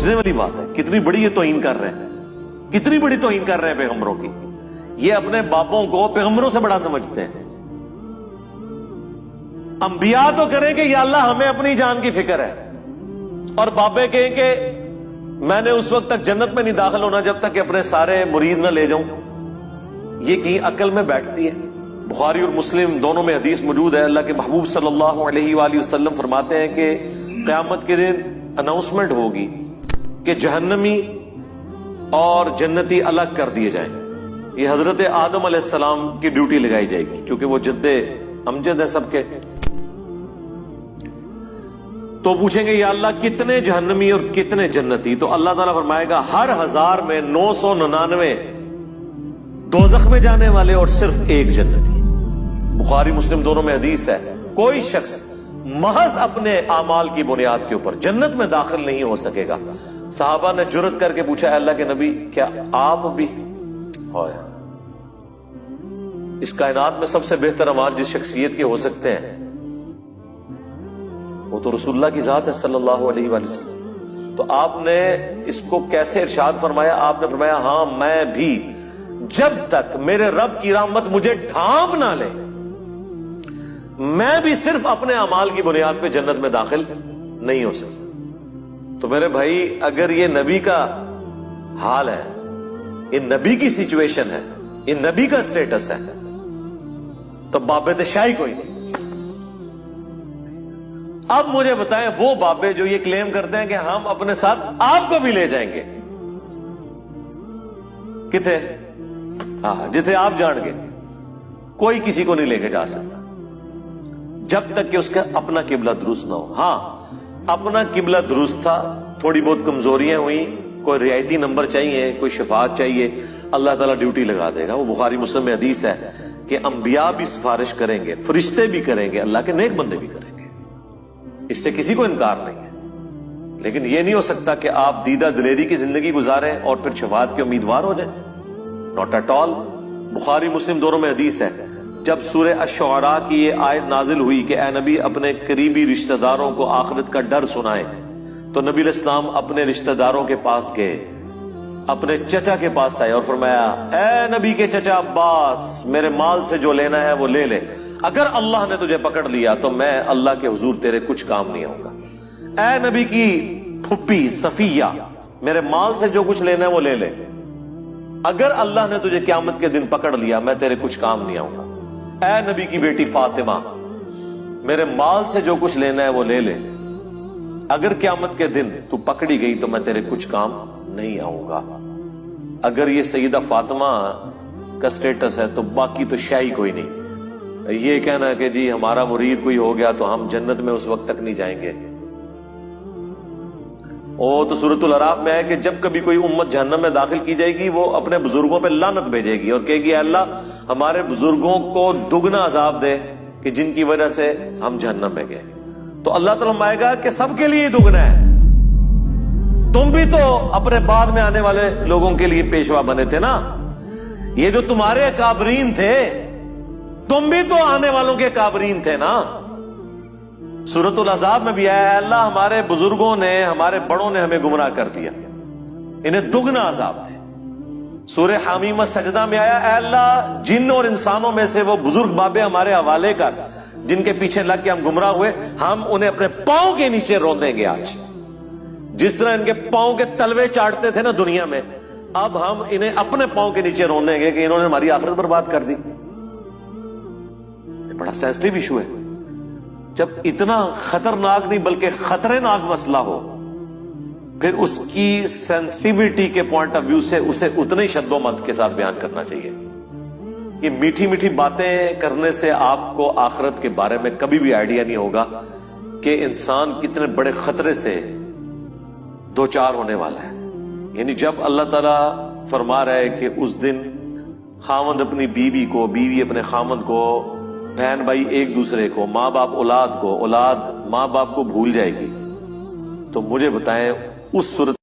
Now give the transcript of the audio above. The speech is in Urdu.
سمجھنے والی بات ہے. کتنی بڑی یہ توہین کر رہے ہیں, کتنی بڑی توہین کر رہے ہیں پیغمبروں کی. یہ اپنے باپوں کو پیغمبروں سے بڑا سمجھتے ہیں. انبیاء تو کریں کہ یا اللہ ہمیں اپنی جان کی فکر ہے, اور بابے کہیں کہ میں نے اس وقت تک جنت میں نہیں داخل ہونا جب تک کہ اپنے سارے مرید نہ لے جاؤں. یہ کہیں عقل میں بیٹھتی ہے؟ بخاری اور مسلم دونوں میں حدیث موجود ہے. اللہ کے محبوب صلی اللہ علیہ وآلہ وسلم فرماتے ہیں کہ قیامت کے دن اناؤنسمنٹ ہوگی کہ جہنمی اور جنتی الگ کر دیے جائیں. یہ حضرت آدم علیہ السلام کی ڈیوٹی لگائی جائے گی کیونکہ وہ جد امجد ہے سب کے. تو پوچھیں گے یا اللہ کتنے جہنمی اور کتنے جنتی؟ تو اللہ تعالیٰ فرمائے گا ہر 1000 میں 999 دوزخ میں جانے والے اور صرف ایک جنتی. بخاری مسلم دونوں میں حدیث ہے, کوئی شخص محض اپنے اعمال کی بنیاد کے اوپر جنت میں داخل نہیں ہو سکے گا. صحابہ نے جرأت کر کے پوچھا, اللہ کے نبی کیا آپ بھی؟ اس کائنات میں سب سے بہتر اعمال جس شخصیت کے ہو سکتے ہیں وہ تو رسول اللہ کی ذات ہے صلی اللہ علیہ وآلہ وسلم. تو آپ نے اس کو کیسے ارشاد فرمایا؟ آپ نے فرمایا ہاں میں بھی جب تک میرے رب کی رحمت مجھے ڈھانپ نہ لے میں بھی صرف اپنے اعمال کی بنیاد پہ جنت میں داخل نہیں ہو سکتا. تو میرے بھائی اگر یہ نبی کا حال ہے, یہ نبی کی سچویشن ہے, یہ نبی کا سٹیٹس ہے, تو بابے شاہی کوئی نہیں. اب مجھے بتائیں وہ بابے جو یہ کلیم کرتے ہیں کہ ہم اپنے ساتھ آپ کو بھی لے جائیں گے, کتنے؟ ہاں جتنے آپ جان گے کوئی کسی کو نہیں لے کے جا سکتا جب تک کہ اس کا اپنا قبلہ درست نہ ہو. ہاں اپنا قبلہ درست تھا, تھوڑی بہت کمزوریاں ہوئی, کوئی رعایتی نمبر چاہیے, کوئی شفاعت چاہیے, اللہ تعالیٰ ڈیوٹی لگا دے گا. وہ بخاری مسلم میں حدیث ہے کہ انبیاء بھی سفارش کریں گے, فرشتے بھی کریں گے, اللہ کے نیک بندے بھی کریں گے. اس سے کسی کو انکار نہیں ہے. لیکن یہ نہیں ہو سکتا کہ آپ دیدہ دلیری کی زندگی گزاریں اور پھر شفاعت کے امیدوار ہو جائیں. Not at all. بخاری مسلم دونوں میں حدیث ہے جب سورہ الشعراء کی یہ آیت نازل ہوئی کہ اے نبی اپنے قریبی رشتہ داروں کو آخرت کا ڈر سنائیں, تو نبی علیہ السلام اپنے رشتہ داروں کے پاس گئے, اپنے چچا کے پاس آئے اور فرمایا اے نبی کے چچا عباس میرے مال سے جو لینا ہے وہ لے لے, اگر اللہ نے تجھے پکڑ لیا تو میں اللہ کے حضور تیرے کچھ کام نہیں آؤں گا. اے نبی کی پھپھی صفیہ میرے مال سے جو کچھ لینا ہے وہ لے لے, اگر اللہ نے تجھے قیامت کے دن پکڑ لیا میں تیرے کچھ کام نہیں آؤں گا. اے نبی کی بیٹی فاطمہ میرے مال سے جو کچھ لینا ہے وہ لے لے, اگر قیامت کے دن تو پکڑی گئی تو میں تیرے کچھ کام نہیں آؤں گا. اگر یہ سیدہ فاطمہ کا سٹیٹس ہے تو باقی تو شاہی کوئی نہیں. یہ کہنا کہ جی ہمارا مرید کوئی ہو گیا تو ہم جنت میں اس وقت تک نہیں جائیں گے. تو سورۃ الاعراف میں ہے کہ جب کبھی کوئی امت جہنم میں داخل کی جائے گی وہ اپنے بزرگوں پہ لعنت بھیجے گی اور کہے گی اے اللہ ہمارے بزرگوں کو دگنا عذاب دے کہ جن کی وجہ سے ہم جہنم میں گئے. تو اللہ تعالیٰ فرمائے گا کہ سب کے لیے دگنا ہے. تم بھی تو اپنے بعد میں آنے والے لوگوں کے لیے پیشوا بنے تھے نا. یہ جو تمہارے اکابرین تھے تم بھی تو آنے والوں کے اکابرین تھے نا. سورۃ الاحزاب میں بھی آیا ہے اللہ ہمارے بزرگوں نے ہمارے بڑوں نے ہمیں گمراہ کر دیا, انہیں دگنا عذاب تھے. سورہ حمیمہ سجدہ میں آیا اے اللہ جن اور انسانوں میں سے وہ بزرگ بابے ہمارے حوالے کر جن کے پیچھے لگ کے ہم گمراہ ہوئے, ہم انہیں اپنے پاؤں کے نیچے روندیں گے. آج جس طرح ان کے پاؤں کے تلوے چاٹتے تھے نا دنیا میں, اب ہم انہیں اپنے پاؤں کے نیچے روندیں گے کہ انہوں نے ہماری آخرت برباد کر دی. یہ بڑا سینسٹیو ایشو ہے. جب اتنا خطرناک نہیں بلکہ خطرے ناک مسئلہ ہو پھر اس کی سینسیویٹی کے پوائنٹ آف ویو سے اسے اتنے ہی شد و مت کے ساتھ بیان کرنا چاہیے. یہ میٹھی میٹھی باتیں کرنے سے آپ کو آخرت کے بارے میں کبھی بھی آئیڈیا نہیں ہوگا کہ انسان کتنے بڑے خطرے سے دوچار ہونے والا ہے. یعنی جب اللہ تعالیٰ فرما رہا ہے کہ اس دن خاوند اپنی بیوی کو, بیوی اپنے خاوند کو, بہن بھائی ایک دوسرے کو, ماں باپ اولاد کو, اولاد ماں باپ کو بھول جائے گی, تو مجھے بتائیں اس صورت